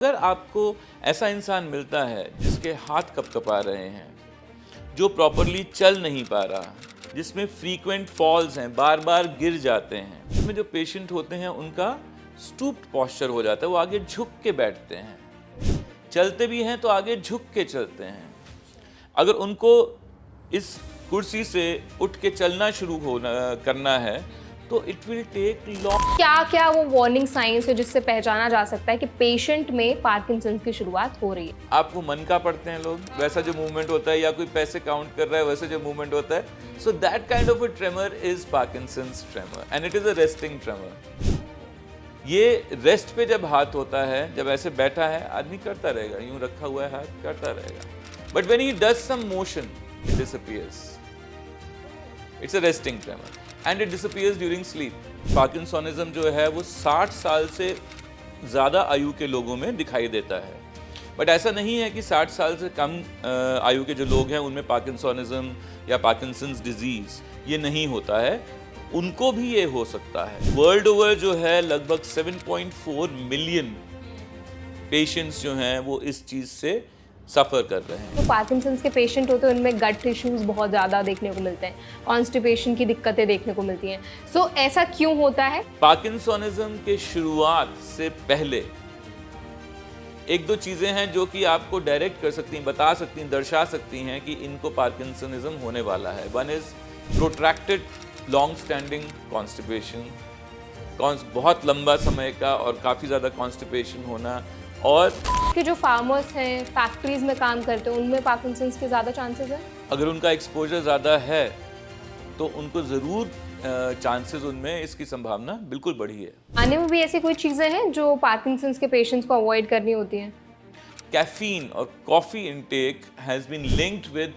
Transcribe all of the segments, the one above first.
अगर आपको ऐसा इंसान मिलता है जिसके हाथ कपकपा रहे हैं, जो प्रॉपरली चल नहीं पा रहा, जिसमें फ्रीक्वेंट फॉल्स हैं, बार बार गिर जाते हैं, इसमें जो पेशेंट होते हैं उनका स्टूप्ड पोस्चर हो जाता है, वो आगे झुक के बैठते हैं, चलते भी हैं तो आगे झुक के चलते हैं। अगर उनको इस कुर्सी से उठ के चलना शुरू करना है तो इट विल टेक लॉन्ग। क्या क्या वो वार्निंग साइंस है जिससे पहचाना जा सकता है कि पेशेंट में पार्किंसंस की शुरुआत हो रही है? आपको मन का पढ़ते हैं लोग, वैसा जो मूवमेंट होता है, या कोई पैसे काउंट कर रहा है वैसे जो मूवमेंट होता है, so that kind of a tremor is Parkinson's tremor and it is a resting tremor. ये रेस्ट पे जब हाथ होता है, जब ऐसे बैठा है आदमी करता रहेगा, यूं रखा हुआ है हाथ करता रहेगा, but when he does some motion it disappears. It's a resting tremor and it disappears during sleep. Parkinsonism जो है वो 60 साल से ज़्यादा आयु के लोगों में दिखाई देता है, बट ऐसा नहीं है कि 60 साल से कम आयु के जो लोग हैं उनमें पार्किंसोनिज्म या पार्किंसंस डिजीज ये नहीं होता है, उनको भी ये हो सकता है। वर्ल्ड ओवर जो है लगभग 7.4 मिलियन पेशेंट्स जो हैं वो इस चीज़ से सफ़र कर रहे हैं। तो पार्किंसंस के पेशेंट होते हैं उनमें गट इश्यूज बहुत ज़्यादा देखने को मिलते हैं, कॉन्स्टिपेशन की दिक्कतें देखने को मिलती हैं। सो ऐसा क्यों होता है? पार्किंसोनिज्म के शुरुआत से पहले एक दो चीज़ें हैं जो कि आपको डायरेक्ट कर सकती हैं, बता सकती हैं, दर्शा सकती हैं कि इनको पार्किंसोनिज्म होने वाला है। One is protracted long standing constipation, बहुत लंबा समय का और काफ़ी ज़्यादा कॉन्स्टिपेशन होना, और कि जो फार्मर्स हैं, फैक्ट्रीज में काम करते हैं, उनमें पार्किंसंस के ज़्यादा चांसेस हैं। अगर उनका एक्सपोजर ज़्यादा है तो उनको ज़रूर चांसेस उनमें इसकी संभावना बिल्कुल बढ़ी है। खाने में भी ऐसी कोई चीज़ें हैं जो पार्किंसंस के पेशेंट्स को अवॉइड करनी होती हैं? कैफीन और coffee intake has been linked with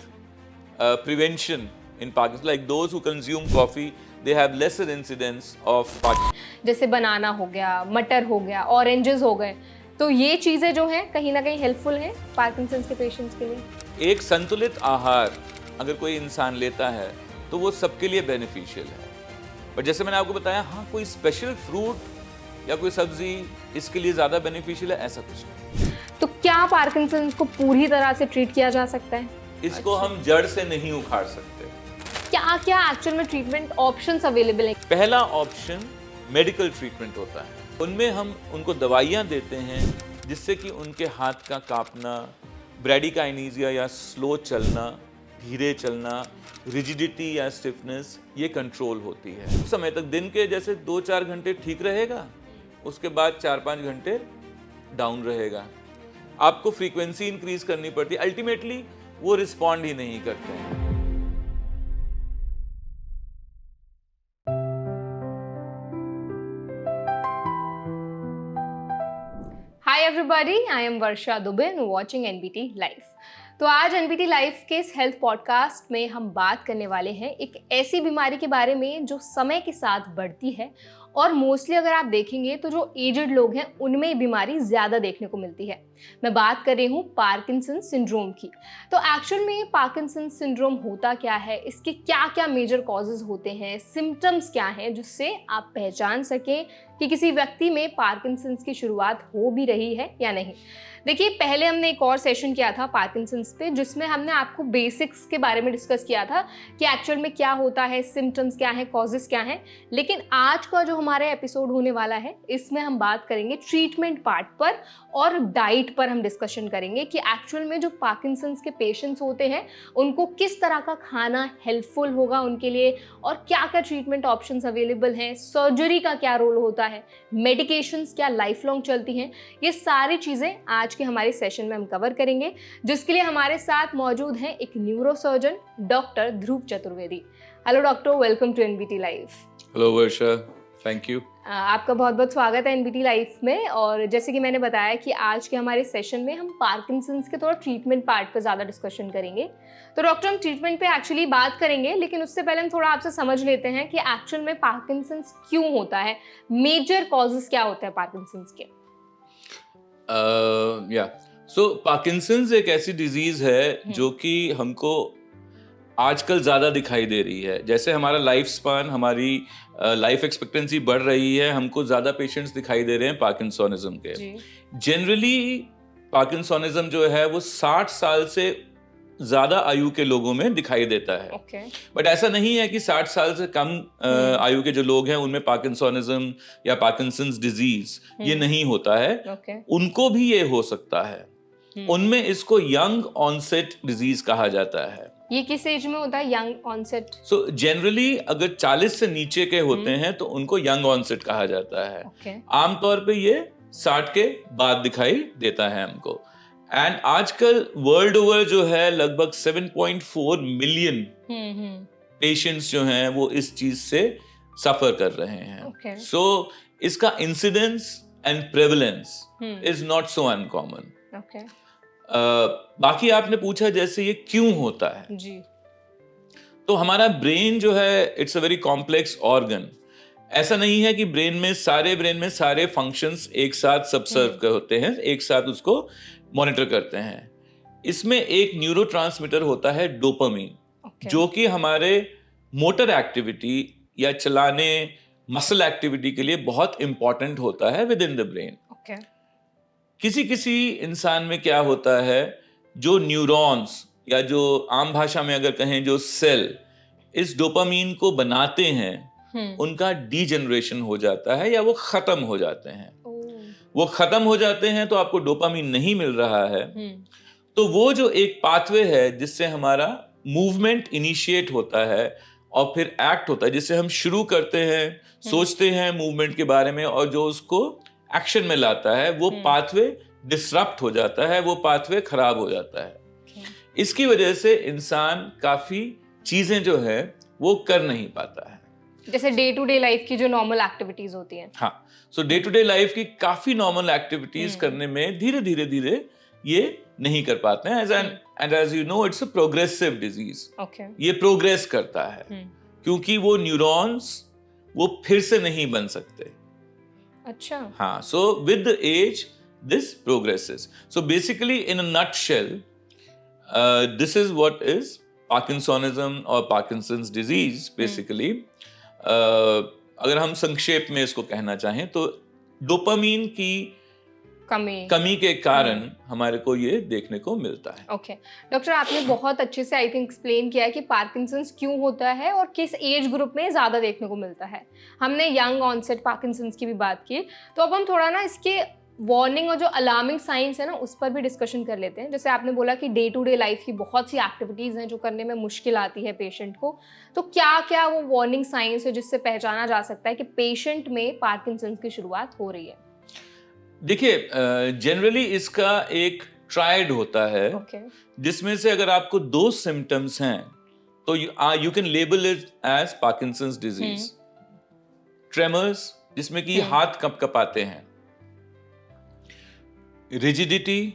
prevention in Pakistan. Like those who consume coffee, they have lesser incidence of Parkinson's. जैसे बनाना हो गया, मटर हो गया, ऑरेंजेस हो गए, तो ये चीज़ें जो हैं कहीं ना कहीं हेल्पफुल हैं पार्किंसंस के पेशेंट्स के लिए। एक संतुलित आहार अगर कोई इंसान लेता है तो वो सबके लिए बेनिफिशियल है, पर जैसे मैंने आपको बताया, हाँ कोई स्पेशल फ्रूट या कोई सब्जी इसके लिए ज़्यादा बेनिफिशियल है, ऐसा कुछ नहीं। तो क्या पार्किंसंस को पूरी तरह से ट्रीट किया जा सकता है? इसको हम जड़ से नहीं उखाड़ सकते। क्या क्या एक्चुअल में ट्रीटमेंट ऑप्शंस अवेलेबल हैं? पहला ऑप्शन मेडिकल ट्रीटमेंट होता है, उनमें हम उनको दवाइयाँ देते हैं जिससे कि उनके हाथ का कांपना, ब्रैडिकाइनेसिया या स्लो चलना, धीरे चलना, रिजिडिटी या स्टिफनेस ये कंट्रोल होती है। उस समय तक दिन के जैसे 2-4 घंटे ठीक रहेगा, उसके बाद 4-5 घंटे डाउन रहेगा। आपको फ्रीक्वेंसी इंक्रीज करनी पड़ती है, अल्टीमेटली वो रिस्पॉन्ड ही नहीं करते हैं। Hi everybody, I am Varsha Dubey and watching NBT live. तो आज एनबीटी लाइव के इस हेल्थ पॉडकास्ट में हम बात करने वाले हैं एक ऐसी बीमारी के बारे में जो समय के साथ बढ़ती है और मोस्टली अगर आप देखेंगे तो जो एजड लोग हैं उनमें ये बीमारी ज़्यादा देखने को मिलती है। मैं बात कर रही हूँ पार्किंसंस सिंड्रोम की। तो एक्चुअल में पार्किंसंस सिंड्रोम होता क्या है, इसके क्या क्या मेजर कॉजेज होते हैं, सिम्टम्स क्या हैं जिससे आप पहचान सकें कि किसी व्यक्ति में पार्किंसंस की शुरुआत हो भी रही है या नहीं। देखिए, पहले हमने एक और सेशन किया था पार्किंसंस पे जिसमें हमने आपको बेसिक्स के बारे में डिस्कस किया था कि एक्चुअल में क्या होता है, सिम्टम्स क्या हैं, कॉजेज क्या हैं। लेकिन आज का जो हमारा एपिसोड होने वाला है इसमें हम बात करेंगे ट्रीटमेंट पार्ट पर और डाइट पर हम डिस्कशन करेंगे कि एक्चुअल में जो पार्किंसंस के पेशेंट्स होते हैं उनको किस तरह का खाना हेल्पफुल होगा उनके लिए और क्या क्या ट्रीटमेंट ऑप्शंस अवेलेबल हैं, सर्जरी का क्या रोल होता है, मेडिकेशंस क्या लाइफ लॉन्ग चलती हैं। ये सारी चीज़ें आज के हमारे सेशन में हम कवर करेंगे, जिसके लिए हमारे साथ मौजूद हैं एक neurosurgeon doctor Dhruv Chaturvedi. Hello doctor, welcome to NBT live. Hello Varsha, thank you. आपका बहुत बहुत स्वागत है एनबीटी लाइफ में। और जैसे कि मैंने बताया कि आज के हमारे सेशन में हम पार्किंसंस के थोड़ा ट्रीटमेंट पार्ट पर ज़्यादा डिस्कशन करेंगे। तो डॉक्टर, हम ट्रीटमेंट पे एक्चुअली बात करेंगे, लेकिन उससे पहले हम थोड़ा आपसे समझ लेते हैं कि एक्चुअल में पार्किंसंस क्यों होता है, मेजर कॉजेज क्या होते हैं पार्किंसंस के। सो पार्किंसंस एक ऐसी डिजीज है जो कि हमको आजकल ज़्यादा दिखाई दे रही है। जैसे हमारा लाइफ स्पान, हमारी लाइफ एक्सपेक्टेंसी बढ़ रही है, हमको ज़्यादा पेशेंट्स दिखाई दे रहे हैं पार्किंसोनिज्म के। जनरली पार्किंसोनिज्म जो है वो 60 साल से ज़्यादा आयु के लोगों में दिखाई देता है। बट ऐसा नहीं है कि 60 साल से कम आयु के जो लोग हैं उनमें पार्किंसोनिज्म या पार्किंसंस डिजीज ये नहीं होता है। उनको भी ये हो सकता है। उनमें इसको यंग ऑनसेट डिजीज कहा जाता है। ये किस एज में होता है यंग ऑनसेट? सो जनरली अगर 40 से नीचे के होते हैं तो उनको यंग ऑनसेट कहा जाता है। आमतौर पे ये 60 के बाद दिखाई देता है हमको। एंड आजकल वर्ल्ड ओवर जो है लगभग 7.4 मिलियन पेशेंट्स जो हैं वो इस चीज से सफर कर रहे हैं। सो इसका incidence and prevalence is not so uncommon. बाकी आपने पूछा जैसे ये क्यों होता है जी। तो हमारा ब्रेन जो है it's a very complex organ. ऐसा नहीं है कि ब्रेन में सारे फंक्शंस एक साथ सब सर्व होते हैं, एक साथ उसको मॉनिटर करते हैं। इसमें एक न्यूरोट्रांसमीटर होता है डोपामीन, जो कि हमारे मोटर एक्टिविटी या चलाने मसल एक्टिविटी के लिए बहुत इंपॉर्टेंट होता है विद इन द ब्रेन। किसी इंसान में क्या होता है, जो न्यूरॉन्स या जो आम भाषा में अगर कहें जो सेल इस डोपामीन को बनाते हैं उनका डीजनरेशन हो जाता है या वो खत्म हो जाते हैं। वो खत्म हो जाते हैं तो आपको डोपामीन नहीं मिल रहा है। तो वो जो एक पाथवे है जिससे हमारा मूवमेंट इनिशिएट होता है और फिर एक्ट होता है, जिससे हम शुरू करते हैं, सोचते हैं मूवमेंट के बारे में और जो उसको एक्शन में लाता है, वो पाथवे डिसरप्ट हो जाता है, वो पाथवे खराब हो जाता है। इसकी वजह से इंसान काफी चीजें जो है वो कर नहीं पाता है, जैसे डे टू डे लाइफ की जो नॉर्मल एक्टिविटीज होती हैं। हाँ, सो डे टू डे लाइफ की काफी नॉर्मल एक्टिविटीज करने में धीरे ये नहीं कर पाते हैं। And as you know it's a progressive disease. ये प्रोग्रेस करता है क्योंकि वो न्यूरॉन्स वो फिर से नहीं बन सकते। अच्छा, हाँ, so with the age this progresses. So basically in a nutshell this is what is parkinsonism और पार्किंसंस डिजीज बेसिकली। अगर हम संक्षेप में इसको कहना चाहें तो डोपामीन की कमी के कारण हमारे को ये देखने को मिलता है। ओके डॉक्टर, आपने बहुत अच्छे से आई थिंक एक्सप्लेन किया है कि पार्किंसंस क्यों होता है और किस एज ग्रुप में ज़्यादा देखने को मिलता है। हमने यंग ऑनसेट पार्किंसंस की भी बात की, तो अब हम थोड़ा ना इसके वार्निंग और जो अलार्मिंग साइंस है ना उस पर भी डिस्कशन कर लेते हैं। जैसे आपने बोला कि डे टू डे लाइफ की बहुत सी एक्टिविटीज़ हैं जो करने में मुश्किल आती है पेशेंट को, तो क्या क्या वो वार्निंग साइंस है जिससे पहचाना जा सकता है कि पेशेंट में पार्किंसंस की शुरुआत हो रही है? देखिए, जनरली इसका एक ट्रायड होता है जिसमें से अगर आपको 2 सिम्टम्स हैं तो you can label it as Parkinson's disease. Tremors जिसमें कि हाथ कंपकंपाते हैं, रिजिडिटी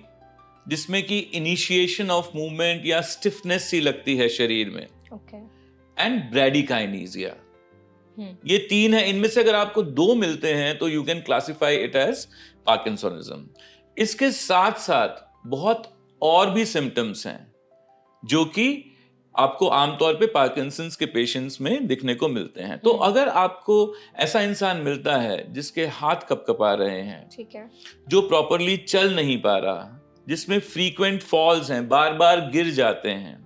जिसमें कि इनिशिएशन ऑफ मूवमेंट या स्टिफनेस सी लगती है शरीर में, एंड ब्रैडीकाइनेसिया। ये 3 है। इनमें से अगर आपको 2 मिलते हैं तो you can classify it as parkinsonism. इसके साथ साथ बहुत और भी सिम्टम्स हैं जो कि आपको आमतौर पे पार्किंसंस के पेशेंट्स में दिखने को मिलते हैं। तो अगर आपको ऐसा इंसान मिलता है जिसके हाथ कपकपा रहे हैं, ठीक है, जो प्रॉपरली चल नहीं पा रहा, जिसमें फ्रीक्वेंट फॉल्स हैं, बार बार गिर जाते हैं।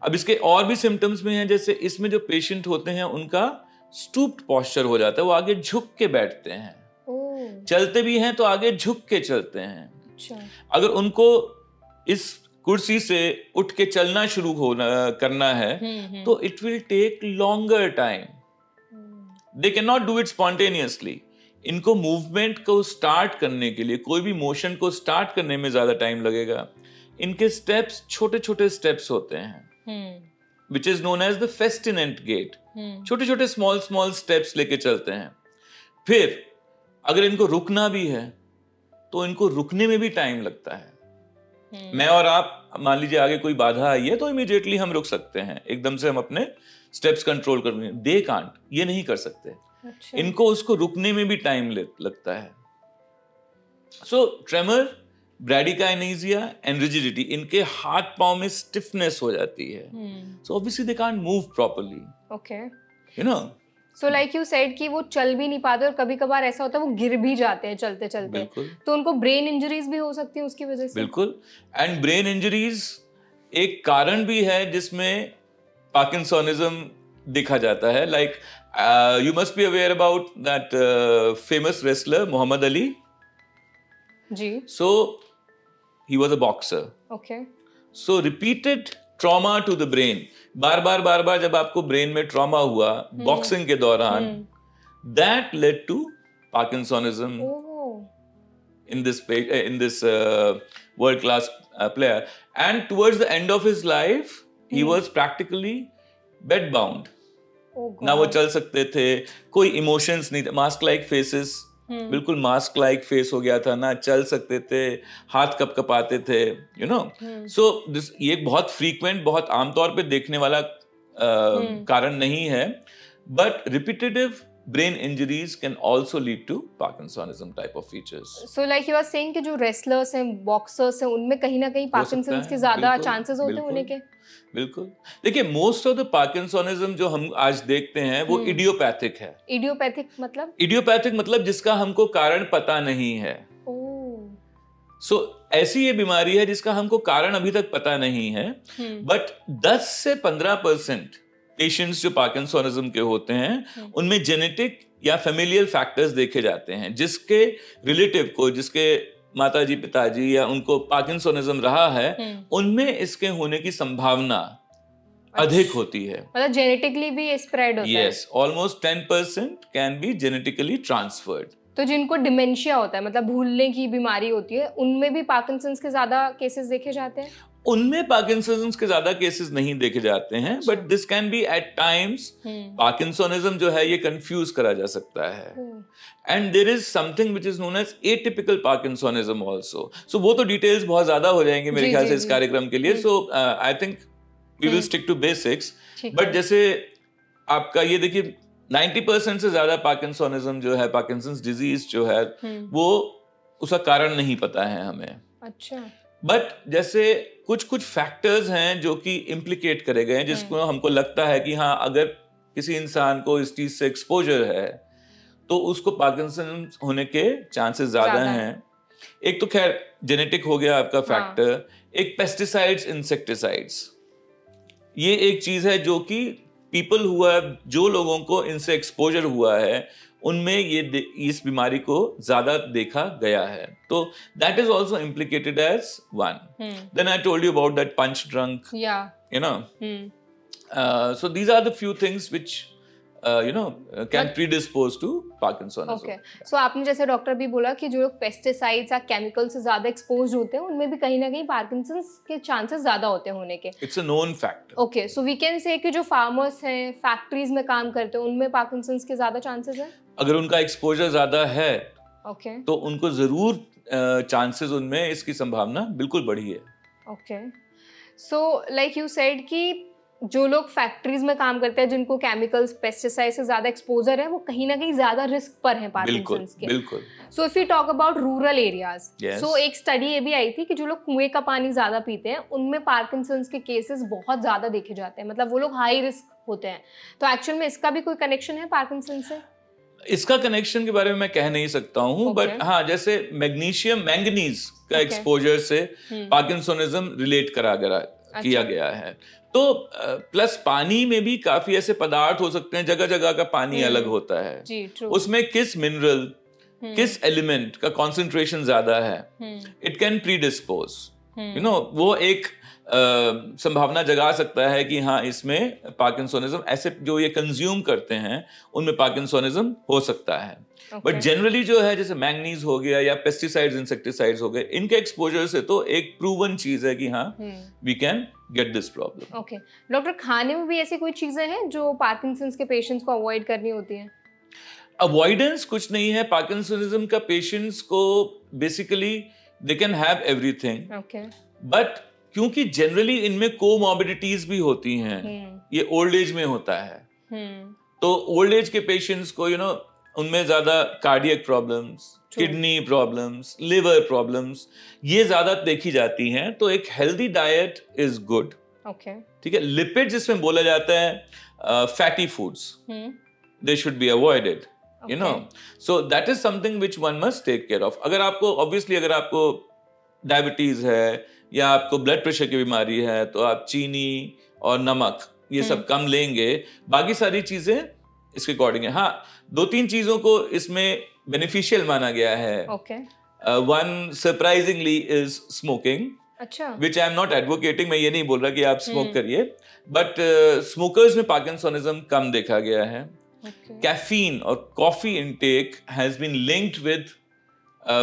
अब इसके और भी सिम्टम्स में हैं, जैसे इसमें जो पेशेंट होते हैं उनका स्टूप्ड पोस्चर हो जाता है, वो आगे झुक के बैठते हैं, चलते भी हैं तो आगे झुक के चलते हैं। अच्छा। अगर उनको इस कुर्सी से उठ के चलना शुरू करना है तो it will take longer time. They can not do it spontaneously. इनको मूवमेंट को स्टार्ट करने के लिए, कोई भी मोशन को स्टार्ट करने में ज्यादा टाइम लगेगा। इनके स्टेप्स छोटे छोटे स्टेप्स होते हैं which is known as the festinant gait. छोटे छोटे स्मॉल स्टेप्स लेके चलते हैं। फिर अगर इनको रुकना भी है तो इनको रुकने में भी टाइम लगता है। मैं और आप मान लीजिए आगे कोई बाधा आई है तो इमीडिएटली हम रुक सकते हैं, एकदम से हम अपने स्टेप्स कंट्रोल कर लेंगे। दे कांट, ये नहीं कर सकते। अच्छा। इनको उसको रुकने में भी टाइम लगता है। सो ट्रेमर ब्रैडिकाइनेसिया एंड रिजिडिटी, इनके हाथ पांव में स्टिफनेस हो जाती है, so obviously they can't move properly, okay. You know. So like you said कि वो चल भी नहीं पाते और कभी कभार ऐसा होता है वो गिर भी जाते हैं चलते चलते, बिल्कुल, तो उनको ब्रेन इंजरीज भी हो सकती है उसकी वजह से। बिल्कुल। एंड ब्रेन इंजरीज एक कारण भी है जिसमें पार्किंसोनिज्म देखा जाता है। Like you must be aware about that famous wrestler Muhammad Ali. जी। So he was a boxer. Okay. So repeated trauma to the brain, बार बार जब आपको ब्रेन में ट्रॉमा हुआ बॉक्सिंग के दौरान, that led to parkinsonism in this world class player, and towards the end of his life he was practically bed bound. ना वो चल सकते थे, कोई इमोशंस नहीं थे, मास्क लाइक फेसेस, बिल्कुल मास्क लाइक फेस हो गया था, ना चल सकते थे, हाथ कपकपाते थे, यू नो। सो दिस ये बहुत फ्रीक्वेंट, बहुत आमतौर पे देखने वाला कारण नहीं है, but repetitive brain injuries can also lead to Parkinsonism type of features. So like you are saying कि जो wrestlers हैं, boxers हैं, उनमें कहीं ना कहीं Parkinson's के ज़्यादा chances होते हैं होने के? बिल्कुल। देखिए, most of the Parkinsonism जो हम आज देखते हैं वो idiopathic है। Idiopathic मतलब? Idiopathic मतलब जिसका हमको कारण पता नहीं है। So ऐसी ये बीमारी है जिसका हमको कारण अभी तक पता नहीं है, बट 10 से 15% पेशेंट्स जो पार्किंसोनिज्म के होते हैं उनमें जेनेटिक या फेमिलियल फैक्टर्स देखे जाते हैं, जिसके रिलेटिव को, जिसके माताजी पिताजी या उनको पार्किंसोनिज्म रहा है, उनमें इसके होने की संभावना अधिक होती है। मतलब जेनेटिकली भी स्प्रेड होता है? Yes, almost 10% can be genetically transferred. तो जिनको डिमेंशिया होता है, मतलब भूलने की बीमारी होती है, उनमें भी पार्किंसंस के ज्यादा केसेस देखे जाते हैं? उनमें पार्किंसंस के ज्यादा केसेस नहीं देखे जाते हैं, but this can be at times, parkinsonism जो है ये कंफ्यूज करा जा सकता है। And there is something which is known as atypical parkinsonism also. So वो तो डिटेल्स बहुत ज्यादा हो जाएंगे मेरे ख्याल से इस कार्यक्रम के लिए, so I think we will stick to basics. But जैसे आपका ये देखिए, 90% से ज्यादा पार्किंसोनिज्म जो है, पार्किंसंस डिजीज जो है, वो उसका कारण नहीं पता है हमें। अच्छा। बट जैसे कुछ फैक्टर्स हैं जो कि इम्प्लीकेट करे गए हैं, जिसको हमको लगता है कि हाँ, अगर किसी इंसान को इस चीज से एक्सपोजर है तो उसको पार्किंसन होने के चांसेस ज्यादा हैं। एक तो खैर जेनेटिक हो गया आपका फैक्टर, एक पेस्टिसाइड्स, इंसेक्टिसाइड्स, ये एक चीज है जो कि पीपल हुआ, जो लोगों को इनसे एक्सपोजर हुआ है उनमें ये इस बीमारी को ज्यादा देखा गया है, तो that is also implicated as one. Then I told you about that punch drunk, you know, so these are the few things which can predispose to Parkinsonism. Okay. So आपने जैसे डॉक्टर भी बोला कि जो लोग पेस्टिसाइड्स या chemical से ज्यादा एक्सपोज्ड होते हैं उनमें भी कहीं ना कहीं पार्किंसंस के चांसेस ज्यादा होते हैं होने के। It's a known factor. Okay, so we can say कि जो फार्मर्स हैं, फैक्ट्रीज में काम करते हैं, उनमें पार्किंसंस के ज्यादा चांसेस हैं? अगर उनका एक्सपोजर ज्यादा है, तो उनको जरूर चांसेस, उनमें इसकी संभावना बिल्कुल बढ़ी है। Okay. So like you said कि जो लोग फैक्ट्रीज में काम करते हैं, जिनको केमिकल्स, पेस्टिसाइड से ज्यादा एक्सपोजर है, वो कहीं ना कहीं ज्यादा रिस्क पर हैं पार्किंसंस के। बिल्कुल। So if you talk about rural areas, so एक स्टडी ये भी आई थी कि जो लोग कुएं का पानी ज्यादा पीते हैं उनमें पार्किंसंस के केसेस बहुत ज्यादा देखे जाते हैं, मतलब वो लोग हाई रिस्क होते हैं। तो एक्चुअल में इसका भी कोई कनेक्शन है पार्किंसंस से? इसका कनेक्शन के बारे में मैं कह नहीं सकता हूँ, बट हाँ, जैसे मैंगनीज का एक्सपोजर से पार्किंसोनिज्म रिलेट किया गया है। तो प्लस पानी में भी काफी ऐसे पदार्थ हो सकते हैं, जगह जगह का पानी अलग होता है जी, उसमें किस मिनरल, किस एलिमेंट का कॉन्सेंट्रेशन ज्यादा है, it can predispose, you know, वो एक संभावना जगा सकता है कि हाँ, इसमें पार्किंसोनिज्म, ऐसे जो ये कंज्यूम करते हैं उनमें पार्किंसोनिज्म हो सकता है। बट जनरली जो है, जैसे मैंगनीज हो गया या पेस्टिसाइड्स, इंसेक्टिसाइड्स हो गए, इनके एक्सपोजर से तो एक प्रूवन चीज है कि हाँ, we can get this problem. Okay doctor, खाने में भी ऐसी कोई चीजें हैं जो पार्किंसंस के पेशेंट्स को अवॉइड करनी होती हैं? अवॉइडेंस कुछ नहीं है। पार्किंसनिज्म का पेशेंट्स को basically they can have everything, but क्योंकि जनरली इनमें कोमॉर्बिडिटीज भी होती हैं, ये ओल्ड एज में होता है, तो ओल्ड एज के पेशेंट्स को, यू नो, उनमें ज्यादा cardiac problems, kidney problems, liver problems ये ज्यादा देखी जाती हैं। तो एक healthy diet is good. Okay. ठीक है। लिपिड जिसमें बोला जाता है fatty foods, they should be avoided, you know. So that is something which one must take care of. अगर आपको ऑब्वियसली अगर आपको डायबिटीज है या आपको ब्लड प्रेशर की बीमारी है तो आप चीनी और नमक ये सब कम लेंगे। बाकी सारी चीजें इसके अकॉर्डिंग है। हाँ, 2-3 चीजों को इसमें बेनिफिशियल माना गया है। Okay. One surprisingly is smoking, अच्छा। Which I am not advocating. मैं ये नहीं बोल रहा कि आप स्मोक करिए, बट स्मोकर्स में पार्किंसोनिज्म कम देखा गया है। कैफीन और coffee intake has been linked with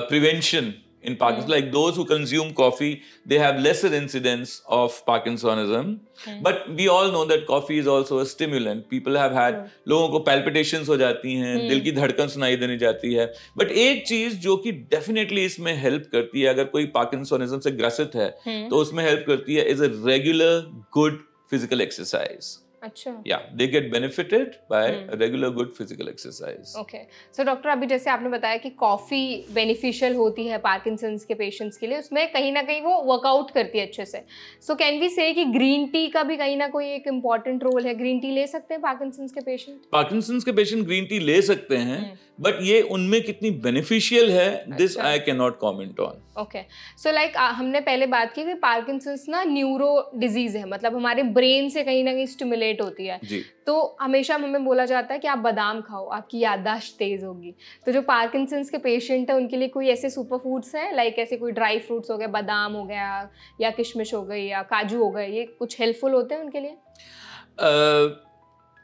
prevention in Parkinson's. Like those who consume coffee, they have lesser incidence of Parkinsonism. But we all know that coffee is also a stimulant. People have had, लोगों को palpitations हो जाती हैं, दिल की धड़कन सुनाई देने जाती है। But एक चीज जो कि definitely इसमें help करती है, अगर कोई Parkinsonism से ग्रसित है, तो उसमें help करती है is a regular good physical exercise. अच्छा। Yeah, they get benefited by a regular good physical exercise. Okay. So doctor, अभी जैसे आपने बताया कि कॉफी बेनिफिशियल होती है पार्किंसंस के पेशेंट्स के लिए, उसमें कहीं ना कहीं वो वर्कआउट करती है अच्छे से। सो कैन वी से कि ग्रीन टी का भी कहीं ना कोई एक इम्पॉर्टेंट रोल है? ग्रीन टी ले सकते हैं पार्किंसंस के पेशेंट? पार्किंसंस के पेशेंट ग्रीन टी ले सकते हैं, बट ये उनमें कितनी बेनिफिशियल है, this I can not comment on. Okay. So like हमने पहले बात की कि पार्किंसंस ना न्यूरो डिजीज है, मतलब हमारे ब्रेन से कहीं ना कहीं स्टिमुलेट होती है जी। तो हमेशा हमें बोला जाता है कि आप बादाम खाओ, आपकी याददाश्त तेज होगी। तो जो पार्किंसंस के पेशेंट है उनके लिए कोई ऐसे सुपर फूड्स हैं, लाइक ऐसे कोई ड्राई फ्रूट्स हो गए, बादाम हो गया या किशमिश हो गई या काजू हो गए, ये कुछ हेल्पफुल होते हैं उनके लिए?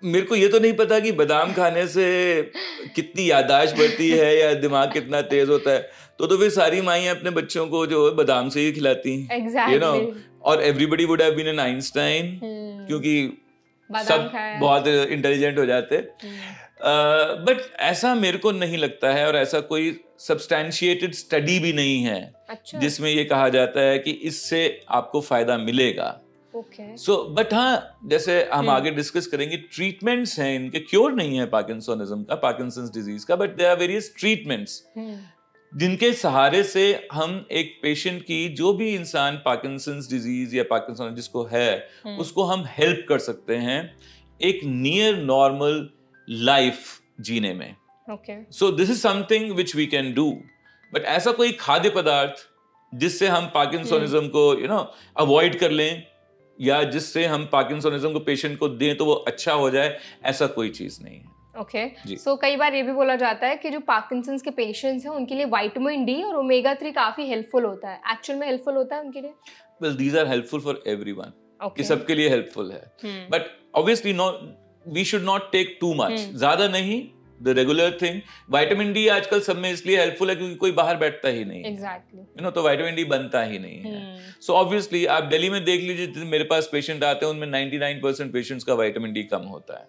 मेरे को ये तो नहीं पता कि बादाम खाने से कितनी याददाश्त बढ़ती है या दिमाग कितना तेज होता है। तो फिर सारी माइयां अपने बच्चों को जो है बादाम से ही खिलाती हैं, Exactly. You know. और everybody would have been an Einstein, क्योंकि सब बहुत इंटेलिजेंट हो जाते। बट ऐसा मेरे को नहीं लगता है, और ऐसा कोई सब्सटैंशिएटेड स्टडी भी नहीं है जिसमें ये कहा जाता है कि इससे आपको फायदा मिलेगा। सो बट हाँ, जैसे हम आगे डिस्कस करेंगे, ट्रीटमेंट्स हैं इनके, क्योर नहीं है पार्किंसोनिज्म का, पार्किंसंस डिजीज का, but there are various treatments जिनके सहारे से हम एक पेशेंट की, जो भी इंसान पार्किंसंस डिजीज या पार्किंसन जिसको है, उसको हम हेल्प कर सकते हैं एक नियर नॉर्मल लाइफ जीने में। So this is something which we can do. But ऐसा कोई खाद्य पदार्थ जिससे हम पार्किंसोनिज्म को यू नो अवॉइड कर लें, या जिससे हम पार्किंसोनिज्म को पेशेंट को दें तो वो अच्छा हो जाए, ऐसा कोई चीज नहीं है। ओके। सो कई बार ये भी बोला जाता है कि जो पार्किंसंस के पेशेंट्स हैं उनके लिए विटामिन डी और ओमेगा 3 काफी हेल्पफुल होता है। एक्चुअल में हेल्पफुल होता है उनके लिए? Well, these are helpful for everyone, कि सबके लिए हेल्पफुल है। But obviously no, we should not take too much, ज्यादा नहीं, the regular thing. Vitamin D आजकल सब में इसलिए हेल्पफुल है क्योंकि कोई बाहर बैठता ही नहीं, एग्जैक्टली, यू नो, तो विटामिन डी बनता ही नहीं है। सो ऑब्वियसली आप दिल्ली में देख लीजिए, मेरे पास पेशेंट आते हैं, उनमें 99% पेशेंट्स का विटामिन डी कम होता है।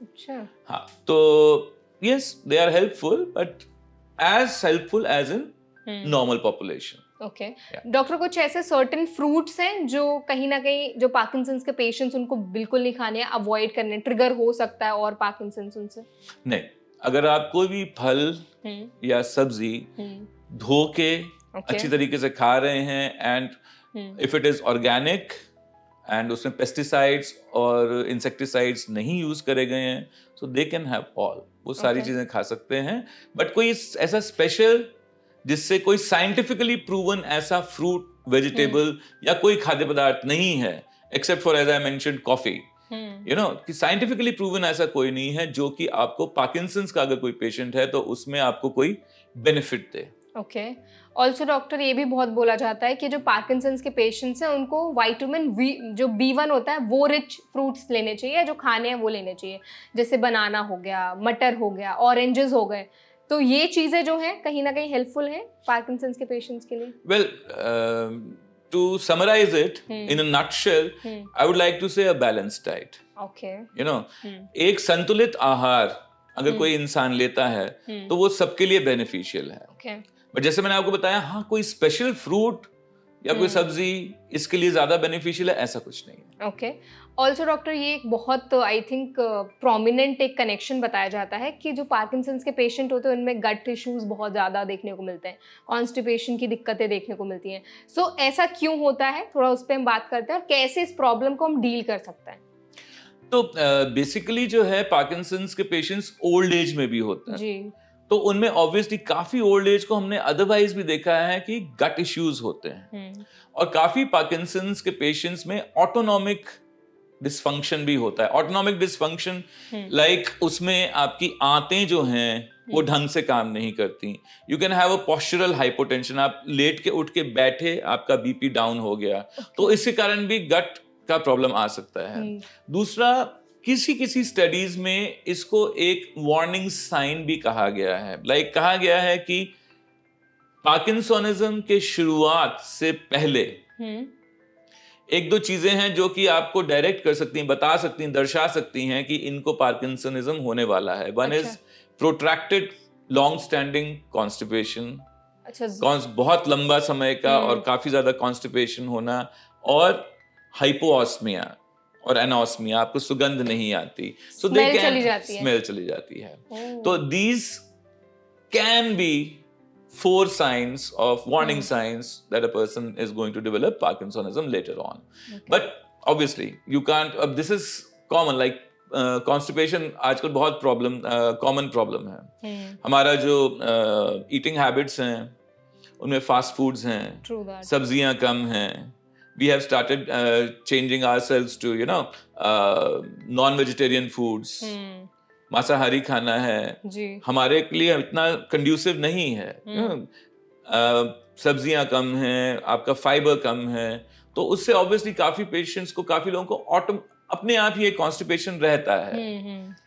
अच्छा। हाँ, तो yes, they are helpful, but as helpful as in normal population. Okay. Doctor, कुछ ऐसे सर्टेन फ्रूट्स हैं जो कहीं ना कहीं जो पार्किंसंस के पेशेंट्स उनको बिल्कुल नहीं खाने, अवॉइड करने, ट्रिगर हो सकता है और पार्किंसंस उनसे? नहीं, अगर आप कोई भी फल या सब्जी धो के अच्छी तरीके से खा रहे हैं, and if it is organic and उसमें पेस्टिसाइड्स और इंसेक्टिसाइड्स नहीं यूज करे गए हैं, सो दे कैन हैव ऑल, वो सारी चीजें खा सकते हैं। बट कोई ऐसा स्पेशल जिससे कोई साइंटिफिकली प्रूवन ऐसा फ्रूट, वेजिटेबल या कोई खाद्य पदार्थ नहीं है, except for as I mentioned coffee, you know, कि साइंटिफिकली प्रूवन ऐसा कोई नहीं है जो कि आपको पार्किंसंस का अगर कोई पेशेंट है तो उसमें आपको कोई बेनिफिट दे। ओके। ऑल्सो डॉक्टर, ये भी बहुत बोला जाता है कि जो पार्किंसंस के पेशेंट्स हैं उनको विटामिन वी, जो B1 होता है, वो रिच फ्रूट्स लेने चाहिए, जो खाने हैं वो लेने चाहिए, जैसे बनाना हो गया, मटर हो गया, ऑरेंजेस हो गए। तो ये चीजें जो हैं कहीं ना कहीं हेल्पफुल हैं पार्किंसंस के पेशेंट्स के लिए? Well, to summarize it in a nutshell, I would like to say a balanced diet. Okay. You know, एक संतुलित आहार अगर कोई इंसान लेता है तो वो सबके लिए बेनिफिशियल है। Okay. बट जैसे मैंने आपको बताया, हाँ, कोई स्पेशल फ्रूट या कोई सब्जी इसके लिए ज्यादा बेनिफिशियल है, ऐसा कुछ नहीं है। ओके। ऑल्सो डॉक्टर, ये एक बहुत आई थिंक प्रोमिनेंट एक कनेक्शन बताया जाता है कि जो पार्किंसंस के पेशेंट होते हैं उनमें गट इश्यूज बहुत ज़्यादा देखने को मिलते हैं, कॉन्स्टिपेशन की दिक्कतें देखने को मिलती हैं। सो ऐसा क्यों होता है, थोड़ा उस पर हम बात करते हैं और कैसे इस प्रॉब्लम को हम डील कर सकते हैं। तो बेसिकली जो है पार्किंसंस के पेशेंट्स ओल्ड एज में भी होते हैं जी। तो उनमें ऑब्वियसली काफी ओल्ड एज को हमने अदरवाइज भी देखा है कि गट इश्यूज होते हैं। और काफी पार्किंसंस के पेशेंट्स में ऑटोनॉमिक डिसफंक्शन भी होता है। ऑटोनॉमिक डिसफंक्शन लाइक उसमें आपकी आंतें जो हैं वो ढंग से काम नहीं करती। You can have a postural hypotension, आप लेट के उठ के बैठे, आपका बीपी डाउन हो गया, तो इसके कारण भी गट का प्रॉब्लम आ सकता है। दूसरा, किसी स्टडीज में इसको एक वार्निंग साइन भी कहा गया है। लाइक कहा गया है कि पार्किंसोनिज्म के शुरुआत से पहले एक दो चीजें हैं जो कि आपको डायरेक्ट कर सकती हैं, बता सकती हैं, दर्शा सकती हैं कि इनको पार्किंसोनिज्म होने वाला है। One is protracted long standing constipation, बहुत लंबा समय का और काफी ज्यादा कॉन्स्टिपेशन होना, और हाइपोऑस्मिया और एनॉस्मिया, आपको सुगंध नहीं आती, सो दे कैन स्मेल चली जाती है। तो these can be 4 signs of warning signs that a person is going to develop Parkinsonism later on. Okay. But obviously you can't, this is common, like constipation आजकल बहुत common problem है। हमारा जो eating habits हैं उनमें fast foods हैं, सब्जियां कम हैं, we have started changing ourselves to non-vegetarian foods, मांसाहारी खाना है जी। हमारे लिए इतना कंड्यूसिव नहीं है। सब्जियां कम हैं, आपका फाइबर कम है, तो उससे ऑब्वियसली काफी पेशेंट्स को, काफी लोगों को अपने आप ही एक कॉन्स्टिपेशन रहता है।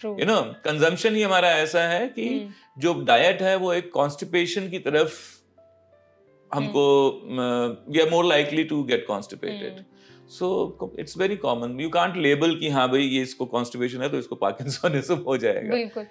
कंजम्पशन ही हमारा ऐसा है कि जो डाइट है वो एक कॉन्स्टिपेशन की तरफ हमको, we are more likely to get constipated. So it's very common. You can't label कि हाँ भाई ये इसको कॉन्स्टिपेशन है तो इसको पार्किंसोनिज्म हो जाएगा। बिल्कुल।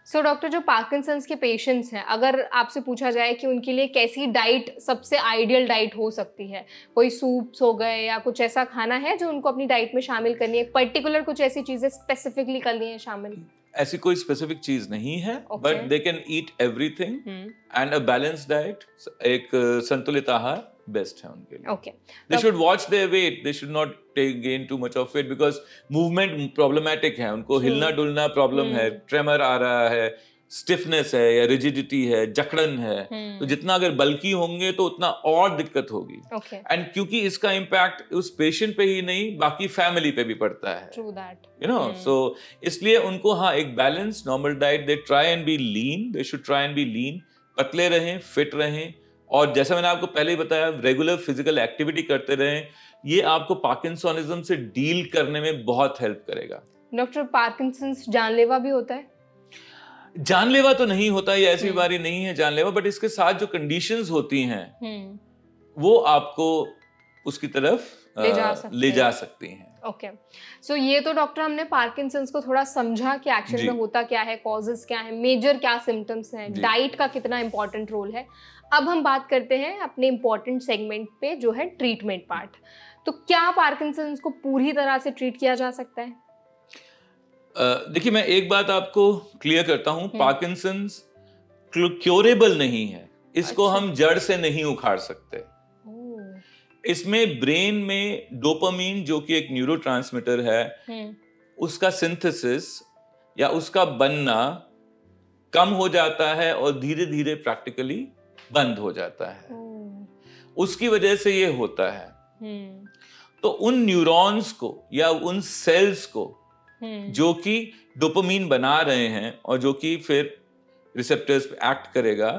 सो डॉक्टर, जो पार्किंसंस के पेशेंट्स हैं, अगर आपसे पूछा जाए कि उनके लिए कैसी डाइट सबसे आइडियल डाइट हो सकती है, कोई सूप्स हो गए या कुछ ऐसा खाना है जो उनको अपनी डाइट में शामिल करनी है, पर्टिकुलर कुछ ऐसी चीजें स्पेसिफिकली करनी है शामिल? ऐसी कोई स्पेसिफिक चीज नहीं है, but they can eat everything and a balanced diet, एक संतुलित आहार बेस्ट है उनके लिए। Okay. They should watch their weight. They should not gain too much of weight because movement problematic है, उनको हिलना डुलना प्रॉब्लम है, ट्रेमर आ रहा है, स्टिफनेस है या रिजिडिटी है, जकड़न है, तो जितना अगर बल्की होंगे तो उतना और दिक्कत होगी। एंड क्योंकि इसका इम्पैक्ट उस पेशेंट पे ही नहीं बाकी फैमिली पे भी पड़ता है, True that. सो इसलिए उनको हाँ एक balance normal diet, they try and B lean, they should try and B लीन, पतले रहें, फिट रहें, और जैसा मैंने आपको पहले ही बताया रेगुलर फिजिकल एक्टिविटी करते रहें। ये आपको पार्किंसोनिज्म से डील करने में बहुत हेल्प करेगा। डॉक्टर, पार्किंसंस जानलेवा भी होता है? जानलेवा तो नहीं होता, ये ऐसी बीमारी नहीं है जानलेवा, बट इसके साथ जो कंडीशंस होती हैं वो आपको उसकी तरफ ले जा सकती हैं। ओके, सो ये तो डॉक्टर हमने पार्किंसंस को थोड़ा समझा कि एक्चुअली में होता क्या है, कॉजेस क्या है, मेजर क्या सिम्टम्स हैं, डाइट का कितना इंपॉर्टेंट रोल है। अब हम बात करते हैं अपने इंपॉर्टेंट सेगमेंट पे जो है ट्रीटमेंट पार्ट। तो क्या पार्किंसंस को पूरी तरह से ट्रीट किया जा सकता है? देखिए, मैं एक बात आपको क्लियर करता हूँ, पार्किंसंस क्योरेबल नहीं है, इसको हम जड़ से नहीं उखाड़ सकते। इसमें ब्रेन में डोपामीन जो कि एक न्यूरोट्रांसमीटर है, उसका सिंथेसिस या उसका बनना कम हो जाता है और धीरे धीरे प्रैक्टिकली बंद हो जाता है। उसकी वजह से ये होता है। तो उन न्यूरॉन्स को या उन सेल्स को जो कि डोपामीन बना रहे हैं और जो कि फिर रिसेप्टर्स पे एक्ट करेगा,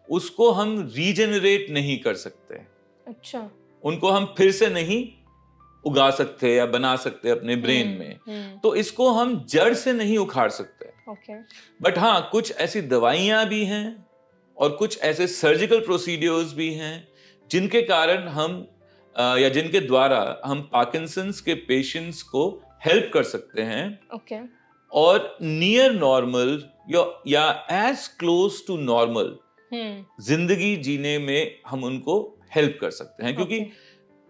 उसको हम रीजेनरेट नहीं कर सकते। अच्छा, उनको हम फिर से नहीं उगा सकते या बना सकते अपने ब्रेन में। तो इसको हम जड़ से नहीं उखाड़ सकते। बट हाँ, कुछ ऐसी दवाइयां भी हैं और कुछ ऐसे सर्जिकल प्रोसीड्योर्स भी हैं जिनके कारण हम या जिनके द्वारा हम पार्किंसंस के पेशेंट्स को हेल्प कर सकते हैं। और नियर नॉर्मल या एज क्लोज टू नॉर्मल जिंदगी जीने में हम उनको हेल्प कर सकते हैं। क्योंकि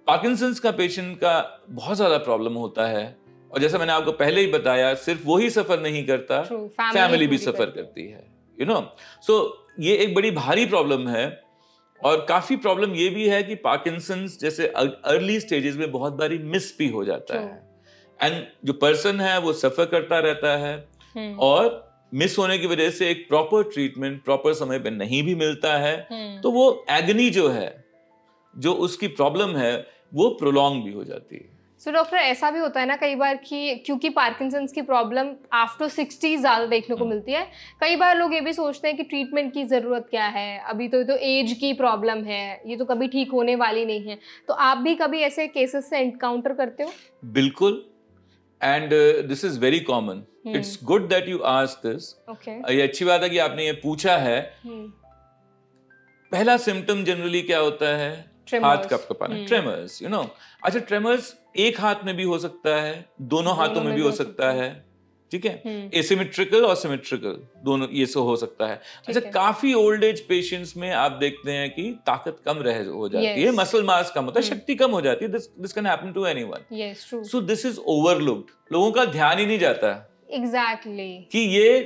पार्किंसंस का पेशेंट का बहुत ज्यादा प्रॉब्लम होता है, और जैसा मैंने आपको पहले ही बताया, सिर्फ वही सफर नहीं करता, फैमिली भी सफर करती है, यू नो। सो ये एक बड़ी भारी प्रॉब्लम है, और काफी प्रॉब्लम ये भी है कि पार्किंसंस जैसे अर्ली स्टेजेस में बहुत बारी मिस भी हो जाता है, एंड जो पर्सन है वो सफर करता रहता है, और मिस होने की वजह से एक प्रॉपर ट्रीटमेंट प्रॉपर समय पे नहीं भी मिलता है, तो वो एगनी जो है, जो उसकी प्रॉब्लम है, वो प्रोलॉन्ग भी हो जाती है। सो डॉक्टर, ऐसा भी होता है ना कई बार कि क्योंकि पार्किंसंस की प्रॉब्लम आफ्टर 60 ज़्यादा देखने को मिलती है, कई बार लोग ये भी सोचते हैं कि ट्रीटमेंट की ज़रूरत क्या है, अभी तो ये तो एज की प्रॉब्लम है, ये तो कभी ठीक होने वाली नहीं है। तो आप भी कभी ऐसे केसेस से एनकाउंटर करते हो? बिल्कुल, and this is very common. It's good that you ask this. ये अच्छी बात है कि आपने ये पूछा है। पहला सिम्टम जनरली क्या होता है? हाथ कपकपाना, ट्रेमर्स, यू नो। अच्छा, ट्रेमर्स एक हाथ में भी हो सकता है, दोनों हाथों में भी हो सकता है, ठीक है। एसिमेट्रिकल और सिमेट्रिकल दोनों ये से हो सकता है। अच्छा, काफी ओल्ड एज पेशेंट्स में आप देखते हैं कि ताकत कम हो जाती है, मसल मास कम होता है, शक्ति कम हो जाती है। This can happen to anyone. So this is overlooked. लोगों का ध्यान ही नहीं जाता एग्जैक्टली कि ये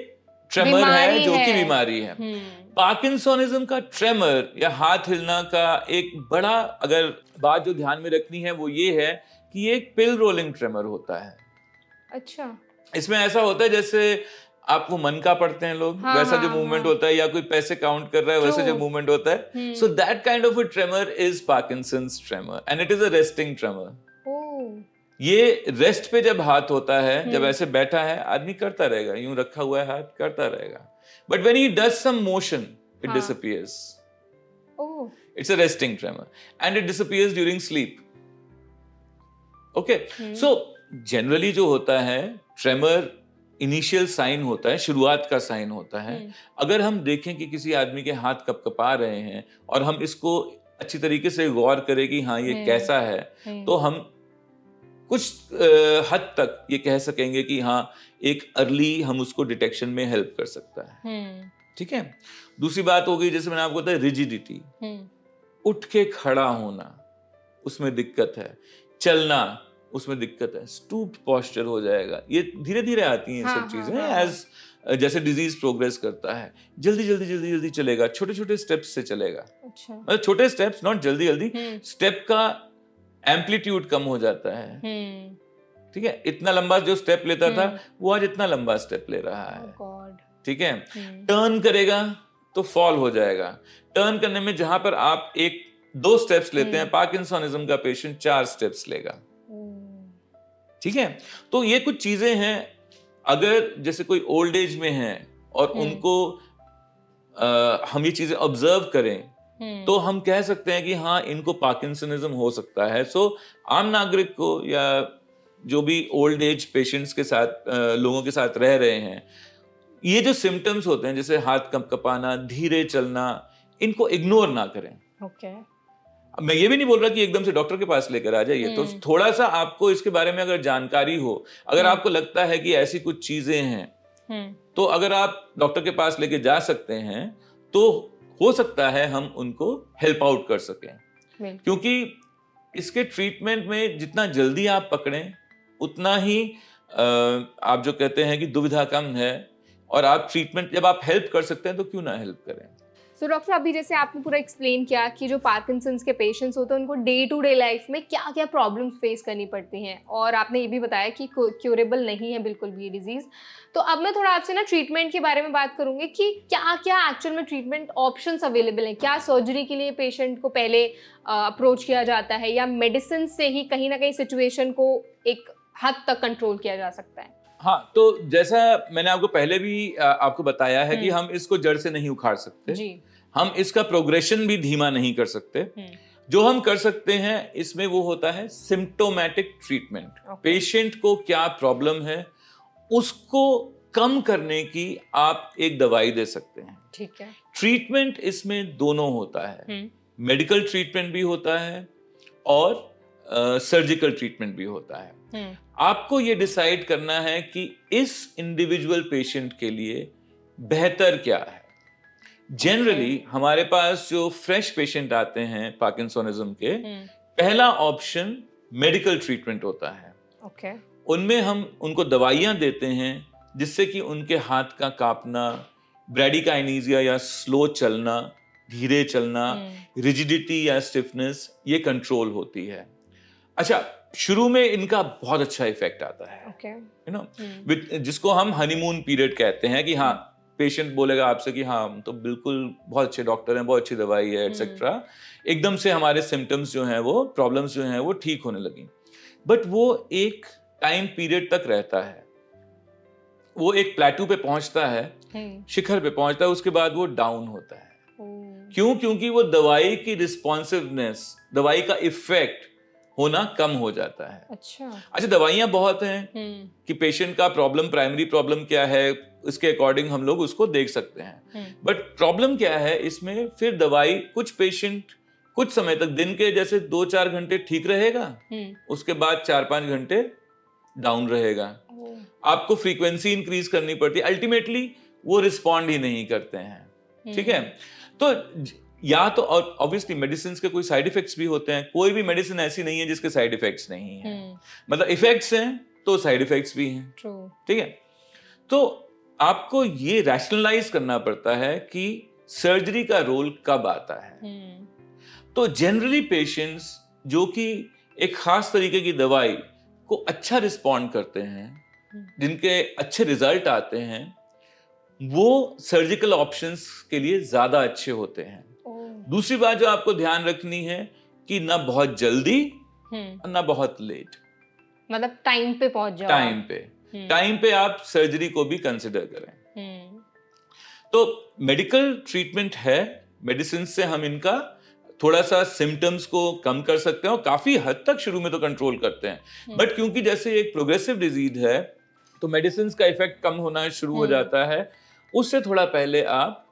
ट्रेमर है, जो कि बीमारी है। पार्किंसोनिज्म का ट्रेमर या हाथ हिलना का एक बड़ा अगर बात जो ध्यान में रखनी है वो ये है कि ये एक पिल रोलिंग ट्रेमर होता है। अच्छा, इसमें ऐसा होता है जैसे आपको मन का पढ़ते हैं लोग, वैसा जो मूवमेंट होता है, या कोई पैसे काउंट कर रहा है वैसा जो मूवमेंट होता है। So that kind of a tremor is Parkinson's tremor, and it is a resting tremor. ये रेस्ट पे जब हाथ होता है, जब ऐसे बैठा है आदमी, करता रहेगा, यूं रखा हुआ है हाथ, करता रहेगा, but when he does some motion it disappears. It's a resting tremor and it disappears during sleep. Okay, so generally जो होता है ट्रेमर इनिशियल साइन होता है, शुरुआत का साइन होता है। अगर हम देखें कि किसी आदमी के हाथ कपकपा रहे हैं और हम इसको अच्छी तरीके से गौर करें कि हाँ ये कैसा है, तो हम कुछ हद तक ये कह सकेंगे कि हाँ एक अर्ली हम उसको डिटेक्शन में हेल्प कर सकता है, ठीक है। दूसरी बात हो गई, जैसे मैंने आपको बताया, रिजिडिटी, उठ के खड़ा होना, उसमें दिक्कत है, चलना उसमें दिक्कत है, स्टूप्ड पोस्चर हो जाएगा। ये धीरे धीरे आती हैं सब चीजें एज जैसे डिजीज प्रोग्रेस करता है। जल्दी जल्दी जल्दी जल्दी चलेगा, छोटे छोटे स्टेप्स से चलेगा। अच्छा, मतलब छोटे स्टेप्स, नॉट जल्दी जल्दी, स्टेप का एम्पलीट्यूड कम हो जाता है, ठीक है। इतना लंबा जो स्टेप लेता था वो आज इतना लंबा स्टेप ले रहा है, ठीक है। टर्न करेगा तो फॉल हो जाएगा। टर्न करने में जहां पर आप एक दो स्टेप्स लेते हैं, पार्किंसोनिज्म का पेशेंट 4 स्टेप्स लेगा, ठीक है। तो ये कुछ चीजें हैं, अगर जैसे कोई ओल्ड एज में है और उनको हम ये चीजें ऑब्जर्व करें, तो हम कह सकते हैं कि हाँ इनको पार्किंसनिज्म हो सकता है। सो आम नागरिक को या जो भी ओल्ड एज पेशेंट्स के साथ लोगों के साथ रह रहे हैं, ये जो सिम्टम्स होते हैं जैसे हाथ कंपकपाना, धीरे चलना, इनको इग्नोर ना करें। मैं ये भी नहीं बोल रहा कि एकदम से डॉक्टर के पास लेकर आ जाइए, तो थोड़ा सा आपको इसके बारे में अगर जानकारी हो, अगर आपको लगता है कि ऐसी कुछ चीजें हैं, तो अगर आप डॉक्टर के पास लेके जा सकते हैं, तो हो सकता है हम उनको हेल्प आउट कर सकें। क्योंकि इसके ट्रीटमेंट में जितना जल्दी आप पकड़ें, उतना ही आप जो कहते हैं कि दुविधा कम है, और आप ट्रीटमेंट जब आप हेल्प कर सकते हैं तो क्यों ना हेल्प करें। सो डॉक्टर, अभी जैसे आपने पूरा एक्सप्लेन किया कि जो पार्किंसंस के पेशेंट्स होते हैं उनको डे टू डे लाइफ में क्या क्या प्रॉब्लम्स फेस करनी पड़ती हैं, और आपने ये भी बताया कि क्योरेबल नहीं है बिल्कुल भी ये डिजीज़। तो अब मैं थोड़ा आपसे ना ट्रीटमेंट के बारे में बात करूंगी कि क्या क्या एक्चुअल में ट्रीटमेंट ऑप्शंस अवेलेबल हैं। क्या सर्जरी के लिए पेशेंट को पहले अप्रोच किया जाता है, या मेडिसिन से ही कहीं ना कहीं सिचुएशन को एक हद तक कंट्रोल किया जा सकता है? हाँ, तो जैसा मैंने आपको पहले भी आपको बताया है कि हम इसको जड़ से नहीं उखाड़ सकते जी। हम इसका प्रोग्रेशन भी धीमा नहीं कर सकते। जो हम कर सकते हैं इसमें वो होता है सिम्प्टोमेटिक ट्रीटमेंट। पेशेंट को क्या प्रॉब्लम है उसको कम करने की आप एक दवाई दे सकते हैं, ठीक है। ट्रीटमेंट इसमें दोनों होता है, मेडिकल ट्रीटमेंट भी होता है और सर्जिकल ट्रीटमेंट भी होता है। आपको ये डिसाइड करना है कि इस इंडिविजुअल पेशेंट के लिए बेहतर क्या है। जनरली हमारे पास जो फ्रेश पेशेंट आते हैं पार्किंसोनिज्म के, पहला ऑप्शन मेडिकल ट्रीटमेंट होता है। ओके। उनमें हम उनको दवाइयां देते हैं जिससे कि उनके हाथ का कांपना, ब्रैडिकाइनेसिया या स्लो चलना, धीरे चलना, रिजिडिटी या स्टिफनेस, ये कंट्रोल होती है। अच्छा, शुरू में इनका बहुत अच्छा इफेक्ट आता है, ओके। यू नो, जिसको हम हनीमून पीरियड कहते हैं कि हाँ, पेशेंट बोलेगा आपसे कि हाँ, हम तो बिल्कुल बहुत अच्छे डॉक्टर हैं, बहुत अच्छी दवाई है, एटसेट्रा। एकदम से हमारे सिम्टम्स जो हैं, वो प्रॉब्लम्स जो हैं, वो ठीक होने लगी। बट वो एक टाइम पीरियड तक रहता है, वो एक प्लेटू पे पहुंचता है, शिखर पे पहुंचता है, उसके बाद वो डाउन होता है। क्यों? क्योंकि वो दवाई की रिस्पॉन्सिवनेस, दवाई का इफेक्ट होना कम हो जाता है। अच्छा, दवाइयां बहुत हैं कि पेशेंट का प्रॉब्लम, प्राइमरी प्रॉब्लम क्या है, उसके अकॉर्डिंग हम लोग उसको देख सकते हैं। बट प्रॉब्लम क्या है इसमें, फिर दवाई, कुछ पेशेंट कुछ समय तक, दिन के जैसे 2-4 घंटे ठीक रहेगा, उसके बाद 4-5 घंटे डाउन रहेगा। आपको फ्रीक्वेंसी इंक्रीज करनी पड़ती है, अल्टीमेटली वो रिस्पॉन्ड ही नहीं करते हैं। ठीक है, तो या तो ऑब्वियसली मेडिसिन के कोई साइड इफेक्ट्स भी होते हैं, कोई भी मेडिसिन ऐसी नहीं है जिसके साइड इफेक्ट्स नहीं है। मतलब इफेक्ट्स हैं तो साइड इफेक्ट्स भी हैं। ठीक है, तो आपको ये रैशनलाइज करना पड़ता है कि सर्जरी का रोल कब आता है। तो जनरली पेशेंट्स जो कि एक खास तरीके की दवाई को अच्छा रिस्पॉन्ड करते हैं, जिनके अच्छे रिजल्ट आते हैं, वो सर्जिकल ऑप्शंस के लिए ज्यादा अच्छे होते हैं। दूसरी बात जो आपको ध्यान रखनी है कि ना बहुत जल्दी और ना बहुत लेट, मतलब टाइम पे पहुंच जाओ, टाइम पे आप सर्जरी को भी कंसिडर करें। तो मेडिकल ट्रीटमेंट है, मेडिसिन से हम इनका थोड़ा सा सिम्टम्स को कम कर सकते हैं और काफी हद तक शुरू में तो कंट्रोल करते हैं। बट क्योंकि जैसे एक प्रोग्रेसिव डिजीज है तो मेडिसिन का इफेक्ट कम होना शुरू हो जाता है, उससे थोड़ा पहले आप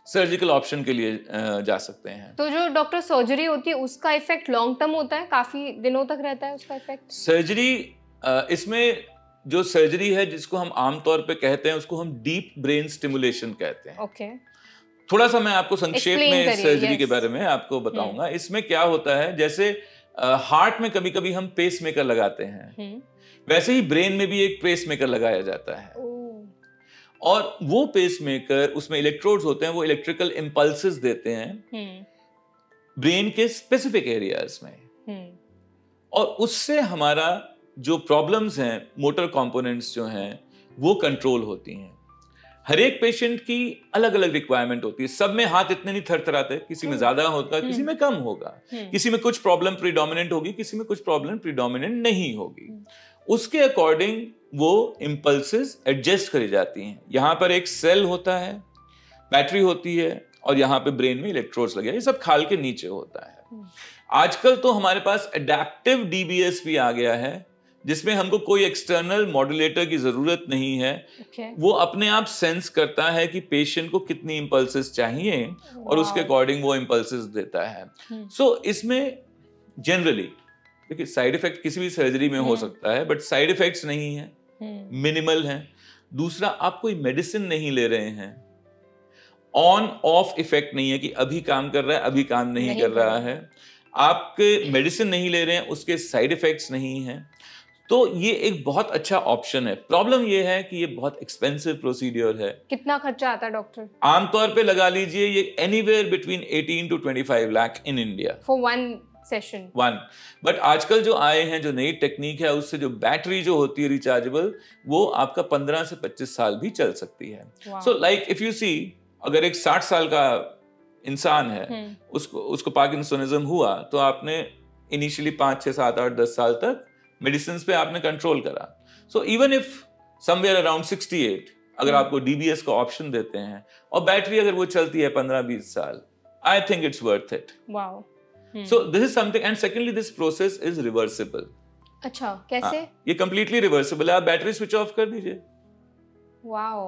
सर्जिकल ऑप्शन के लिए जा सकते हैं। तो जो डॉक्टर सर्जरी होती है उसका इफेक्ट लॉन्ग टर्म होता है, काफी दिनों तक रहता है उसका इफेक्ट? सर्जरी, इसमें जो सर्जरी है जिसको हम आमतौर पे कहते हैं, उसको हम डीप ब्रेन स्टिमुलेशन कहते हैं। ओके। थोड़ा सा मैं आपको संक्षेप में सर्जरी के बारे में आपको बताऊंगा। इसमें क्या होता है, जैसे हार्ट में कभी कभी हम पेस मेकर लगाते हैं, वैसे ही ब्रेन में भी एक पेस मेकर लगाया जाता है। और वो पेस मेकर, उसमें इलेक्ट्रोड्स होते हैं, वो इलेक्ट्रिकल इंपल्सेस देते हैं ब्रेन के स्पेसिफिक एरियाज में, और उससे हमारा जो प्रॉब्लम्स हैं, मोटर कंपोनेंट्स जो हैं, वो कंट्रोल होती हैं। हर एक पेशेंट की अलग अलग रिक्वायरमेंट होती है, सब में हाथ इतने नहीं थरथराते, किसी में ज्यादा होगा, किसी में कम होगा, किसी में कुछ प्रॉब्लम प्रीडोमिनेंट होगी, किसी में कुछ प्रॉब्लम प्रीडोमिनेंट नहीं होगी। उसके अकॉर्डिंग वो इंपल्सेस एडजस्ट करी जाती हैं। यहाँ पर एक सेल होता है, बैटरी होती है, और यहाँ पे ब्रेन में इलेक्ट्रोड्स लगे हैं, ये सब खाल के नीचे होता है। आजकल तो हमारे पास एडेप्टिव डीबीएस भी आ गया है, जिसमें हमको कोई एक्सटर्नल मॉड्यूलेटर की जरूरत नहीं है। वो अपने आप सेंस करता है कि पेशेंट को कितनी इंपल्सेस चाहिए और उसके अकॉर्डिंग वो इंपल्सेस देता है। सो इसमें जनरली देखिए, साइड इफेक्ट किसी भी सर्जरी में हो सकता है, बट साइड इफेक्ट्स नहीं है, मिनिमल हैं। दूसरा, आप कोई मेडिसिन नहीं ले रहे हैं, ऑन ऑफ इफेक्ट नहीं है कि अभी काम कर रहा है, अभी काम नहीं कर रहा है, आपके मेडिसिन नहीं ले रहे हैं, उसके साइड इफेक्ट्स नहीं हैं, तो ये एक बहुत अच्छा ऑप्शन है। प्रॉब्लम ये है कि ये बहुत एक्सपेंसिव प्रोसीड्योर है। कितना खर्चा आता है डॉक्टर? आमतौर पे लगा लीजिए ये anywhere between 18 to 25 lakh in India for one session. But आजकल जो आए हैं, जो नई टेक्निक है, उससे जो बैटरी जो होती है रिचार्जेबल, वो आपका 15 से 25 साल भी चल सकती है। So like if you see, अगर एक 60 साल का इंसान है, उसको पार्किंसनिज्म हुआ, तो आपने इनिशियली 5, 6, 7, 8, 10 साल तक मेडिसिन पे आपने कंट्रोल करा। So even if somewhere around 68, अगर आपको डीबीएस का ऑप्शन देते हैं और बैटरी अगर वो चलती है 15-20 साल, I think it's worth it. Wow. So this is something, and secondly this process is reversible. अच्छा, कैसे? ये completely reversible है, आप बैटरी स्विच ऑफ कर दीजिए। वाओ।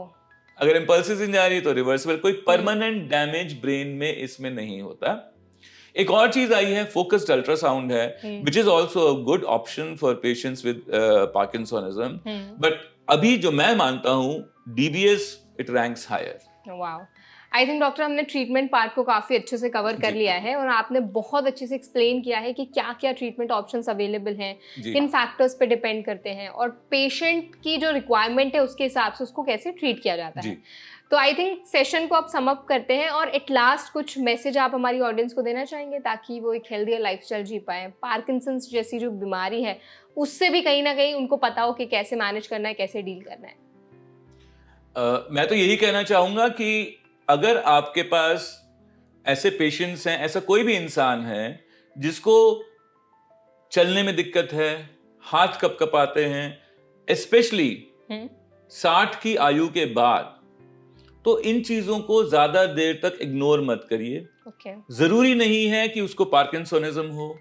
अगर impulses नहीं जा रही तो रिवर्सिबल, कोई परमानेंट डैमेज ब्रेन में इसमें नहीं होता। एक और चीज आई है, फोकस्ड अल्ट्रासाउंड है, which is also a good option for patients with Parkinsonism, but अभी जो मैं मानता हूँ, DBS it ranks higher. Wow. I think doctor हमने ट्रीटमेंट पार्ट को काफ़ी अच्छे से कवर कर जी। लिया है और आपने बहुत अच्छे से एक्सप्लेन किया है कि क्या क्या ट्रीटमेंट ऑप्शंस अवेलेबल हैं, जी। किन फैक्टर्स पे डिपेंड करते हैं और पेशेंट की जो रिक्वायरमेंट है उसके हिसाब से उसको कैसे ट्रीट किया जाता जी। है। तो आई थिंक सेशन को आप सम अप करते हैं और एट लास्ट कुछ मैसेज आप हमारी ऑडियंस को देना चाहेंगे ताकि वो एक हेल्दी लाइफस्टाइल जी पाएं। पार्किंसंस जैसी जो बीमारी है उससे भी कहीं ना कहीं उनको पता हो कि कैसे मैनेज करना है, कैसे डील करना है। मैं तो यही कहना चाहूंगा कि अगर आपके पास ऐसे पेशेंट्स हैं, ऐसा कोई भी इंसान है जिसको चलने में दिक्कत है, हाथ कपकपाते हैं, स्पेशली 60 की आयु के बाद, तो इन चीजों को ज्यादा देर तक इग्नोर मत करिए। ओके। जरूरी नहीं है कि उसको पार्किंसोनिज्म हो,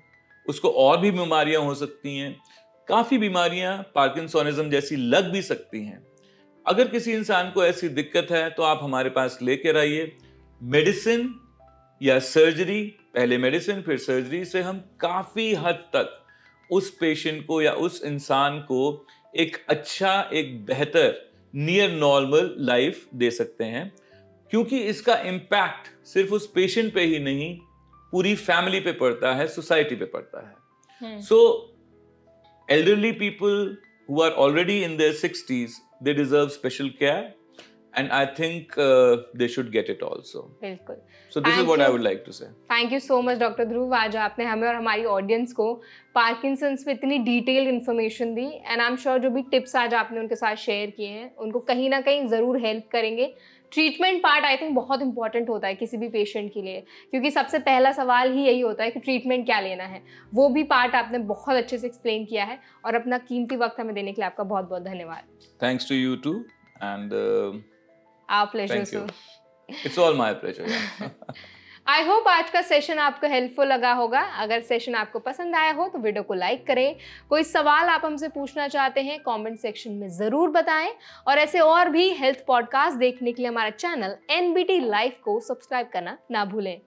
उसको और भी बीमारियां हो सकती हैं। काफी बीमारियां पार्किंसोनिज्म जैसी लग भी सकती हैं। अगर किसी इंसान को ऐसी दिक्कत है तो आप हमारे पास लेकर आइए। मेडिसिन या सर्जरी, पहले मेडिसिन फिर सर्जरी से हम काफी हद तक उस पेशेंट को या उस इंसान को एक अच्छा, एक बेहतर नियर नॉर्मल लाइफ दे सकते हैं, क्योंकि इसका इम्पैक्ट सिर्फ उस पेशेंट पे ही नहीं, पूरी फैमिली पे पड़ता है, सोसाइटी पे पड़ता है। सो elderly people who are already in their 60s, they deserve special care, and I think they should get it also. बिल्कुल। So this is Thank what I you. would like to say. Thank you so much doctor Dhruv, आज आपने हमें और हमारी audience को Parkinson's पे इतनी detailed information the and I am sure जो भी टिप्स आज आपने उनके साथ शेयर किए हैं उनको कहीं ना कहीं ज़रूर हेल्प करेंगे। ट्रीटमेंट पार्ट आई थिंक बहुत इंपॉर्टेंट होता है किसी भी पेशेंट के लिए, क्योंकि सबसे पहला सवाल ही यही होता है कि ट्रीटमेंट क्या लेना है। वो भी पार्ट आपने बहुत अच्छे से एक्सप्लेन किया है और अपना कीमती वक्त हमें देने के लिए आपका बहुत बहुत धन्यवाद। Thanks to you too, and आप pleasure thank you. Sir. It's all my pleasure. Yeah. I hope आज का सेशन आपको हेल्पफुल लगा होगा। अगर सेशन आपको पसंद आया हो तो वीडियो को लाइक करें। कोई सवाल आप हमसे पूछना चाहते हैं कमेंट सेक्शन में ज़रूर बताएं और ऐसे और भी हेल्थ पॉडकास्ट देखने के लिए हमारा चैनल NBT लाइफ को सब्सक्राइब करना ना भूलें।